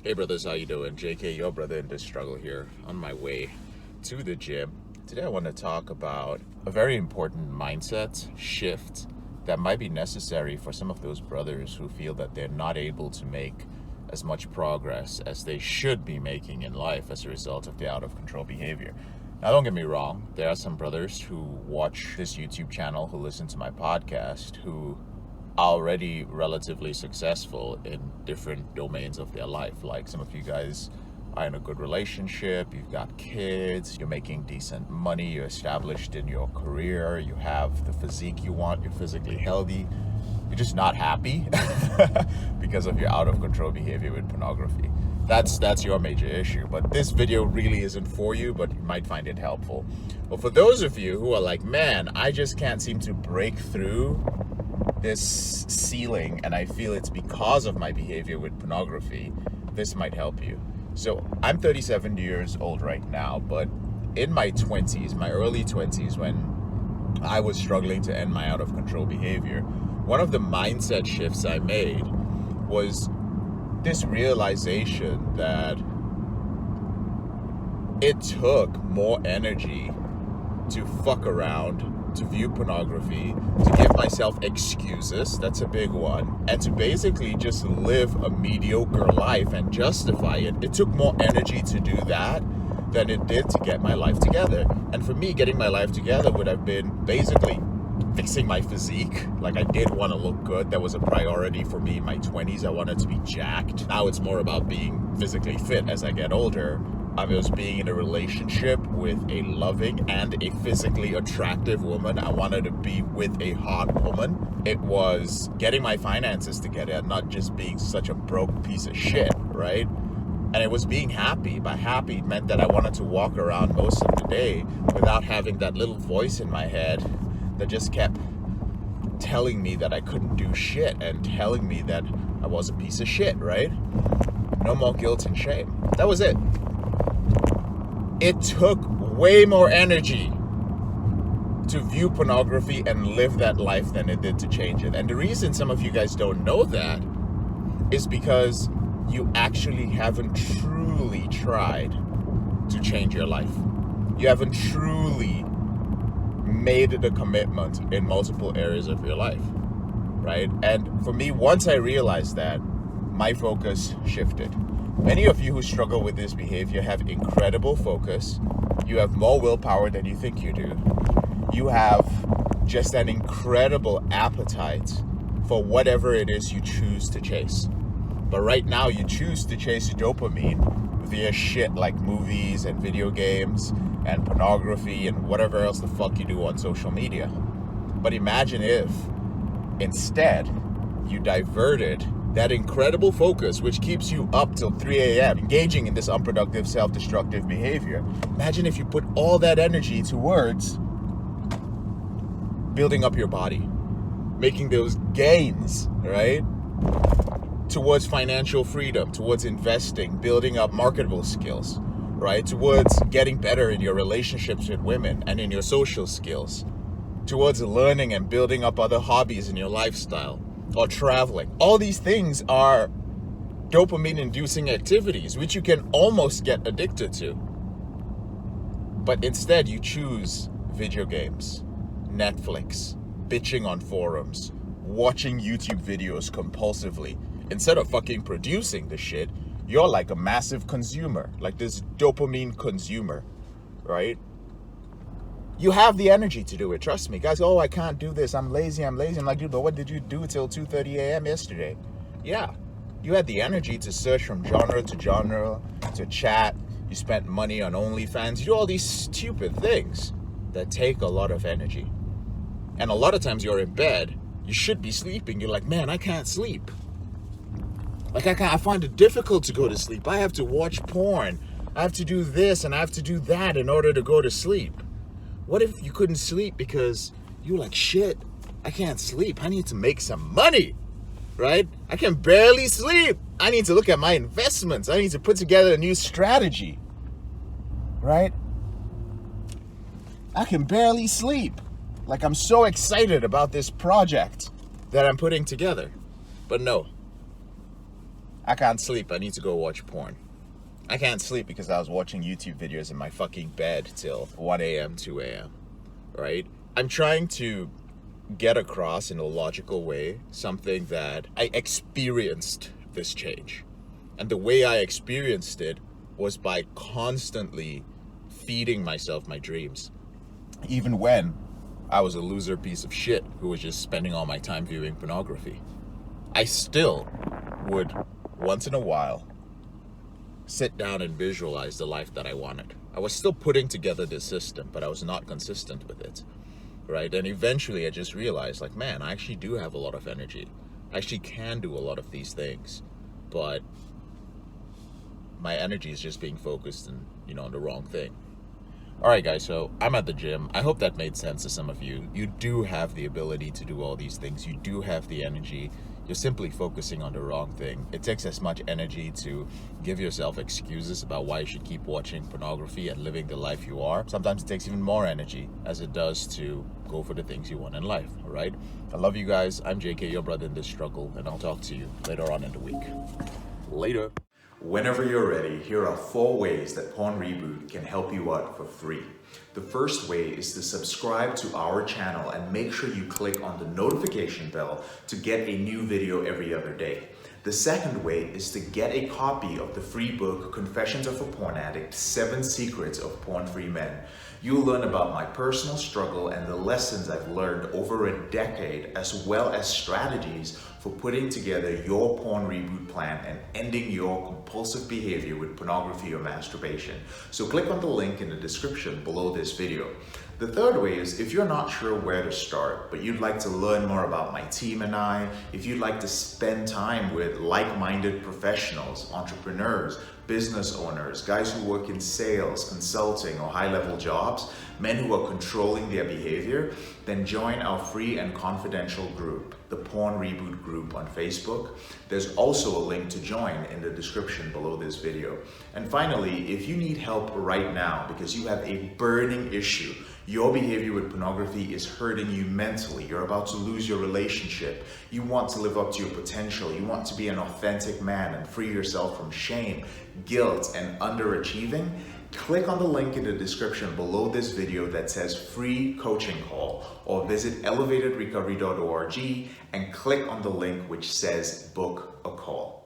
Hey brothers, how you doing? JK, your brother in this struggle here, on my way to the gym. Today I want to talk about a very important mindset shift that might be necessary for some of those brothers who feel that they're not able to make as much progress as they should be making in life as a result of their out of control behavior. Now, don't get me wrong, there are some brothers who watch this YouTube channel, who listen to my podcast, who already relatively successful in different domains of their life. Like some of you guys are in a good relationship, you've got kids, you're making decent money, you're established in your career, you have the physique you want, you're physically healthy. You're just not happy because of your out of control behavior with pornography. That's your major issue. But this video really isn't for you, but you might find it helpful. But for those of you who are like, man, I just can't seem to break through this ceiling and I feel it's because of my behavior with pornography, this might help you. So I'm 37 years old right now, but in my 20s, my early 20s, when I was struggling to end my out of control behavior, one of the mindset shifts I made was this realization that it took more energy to fuck around, to view pornography, to give myself excuses, that's a big one, and to basically just live a mediocre life and justify it. It took more energy to do that than it did to get my life together. And for me, getting my life together would have been basically fixing my physique. Like, I did want to look good. That was a priority for me in my 20s. I wanted to be jacked. Now it's more about being physically fit as I get older. I was being in a relationship with a loving and a physically attractive woman. I wanted to be with a hot woman. It was getting my finances together, not just being such a broke piece of shit, right? And it was being happy. By happy, it meant that I wanted to walk around most of the day without having that little voice in my head that just kept telling me that I couldn't do shit and telling me that I was a piece of shit, right? No more guilt and shame. That was it. It took way more energy to view pornography and live that life than it did to change it. And the reason some of you guys don't know that is because you actually haven't truly tried to change your life. You haven't truly made the commitment in multiple areas of your life, right? And for me, once I realized that, my focus shifted. Many of you who struggle with this behavior have incredible focus. You have more willpower than you think you do. You have just an incredible appetite for whatever it is you choose to chase. But right now you choose to chase dopamine via shit like movies and video games and pornography and whatever else the fuck you do on social media. But imagine if instead you diverted that incredible focus, which keeps you up till 3 a.m. engaging in this unproductive, self-destructive behavior. Imagine if you put all that energy towards building up your body, making those gains, right? Towards financial freedom, towards investing, building up marketable skills, right? Towards getting better in your relationships with women and in your social skills, towards learning and building up other hobbies in your lifestyle, or traveling. All these things are dopamine-inducing activities, which you can almost get addicted to. But instead, you choose video games, Netflix, bitching on forums, watching YouTube videos compulsively. Instead of fucking producing the shit, you're like a massive consumer, like this dopamine consumer, right? You have the energy to do it, trust me. Guys, oh, I can't do this, I'm lazy. I'm like, dude, but what did you do till 2:30 a.m. yesterday? Yeah, you had the energy to search from genre to genre, to chat. You spent money on OnlyFans. You do all these stupid things that take a lot of energy. And a lot of times you're in bed, you should be sleeping. You're like, man, I can't sleep. Like, I find it difficult to go to sleep. I have to watch porn. I have to do this and I have to do that in order to go to sleep. What if you couldn't sleep because you're like, shit, I can't sleep. I need to make some money, right? I can barely sleep. I need to look at my investments. I need to put together a new strategy, right? I can barely sleep. Like, I'm so excited about this project that I'm putting together. But no, I can't sleep. I need to go watch porn. I can't sleep because I was watching YouTube videos in my fucking bed till 1 a.m., 2 a.m., right? I'm trying to get across in a logical way something that I experienced this change. And the way I experienced it was by constantly feeding myself my dreams. Even when I was a loser piece of shit who was just spending all my time viewing pornography, I still would, once in a while, sit down and visualize the life that I wanted. I was still putting together this system, but I was not consistent with it, right? And eventually I just realized, like, man, I actually do have a lot of energy. I actually can do a lot of these things, but my energy is just being focused on the wrong thing. All right, guys, so I'm at the gym. I hope that made sense to some of you. You do have the ability to do all these things. You do have the energy. You're simply focusing on the wrong thing. It takes as much energy to give yourself excuses about why you should keep watching pornography and living the life you are. Sometimes it takes even more energy as it does to go for the things you want in life, all right? I love you guys. I'm JK, your brother in this struggle, and I'll talk to you later on in the week. Later. Whenever you're ready, here are 4 ways that Porn Reboot can help you out for free. The first way is to subscribe to our channel and make sure you click on the notification bell to get a new video every other day. The second way is to get a copy of the free book, Confessions of a Porn Addict, 7 Secrets of Porn-Free Men. You'll learn about my personal struggle and the lessons I've learned over a decade, as well as strategies for putting together your porn reboot plan and ending your compulsive behavior with pornography or masturbation. So click on the link in the description below this video. The third way is, if you're not sure where to start, but you'd like to learn more about my team and I, if you'd like to spend time with like-minded professionals, entrepreneurs, business owners, guys who work in sales, consulting, or high-level jobs, men who are controlling their behavior, then join our free and confidential group, the Porn Reboot group on Facebook. There's also a link to join in the description below this video. And finally, if you need help right now because you have a burning issue, your behavior with pornography is hurting you mentally, you're about to lose your relationship, you want to live up to your potential, you want to be an authentic man and free yourself from shame, guilt, and underachieving, click on the link in the description below this video that says free coaching call, or visit elevatedrecovery.org and click on the link which says book a call.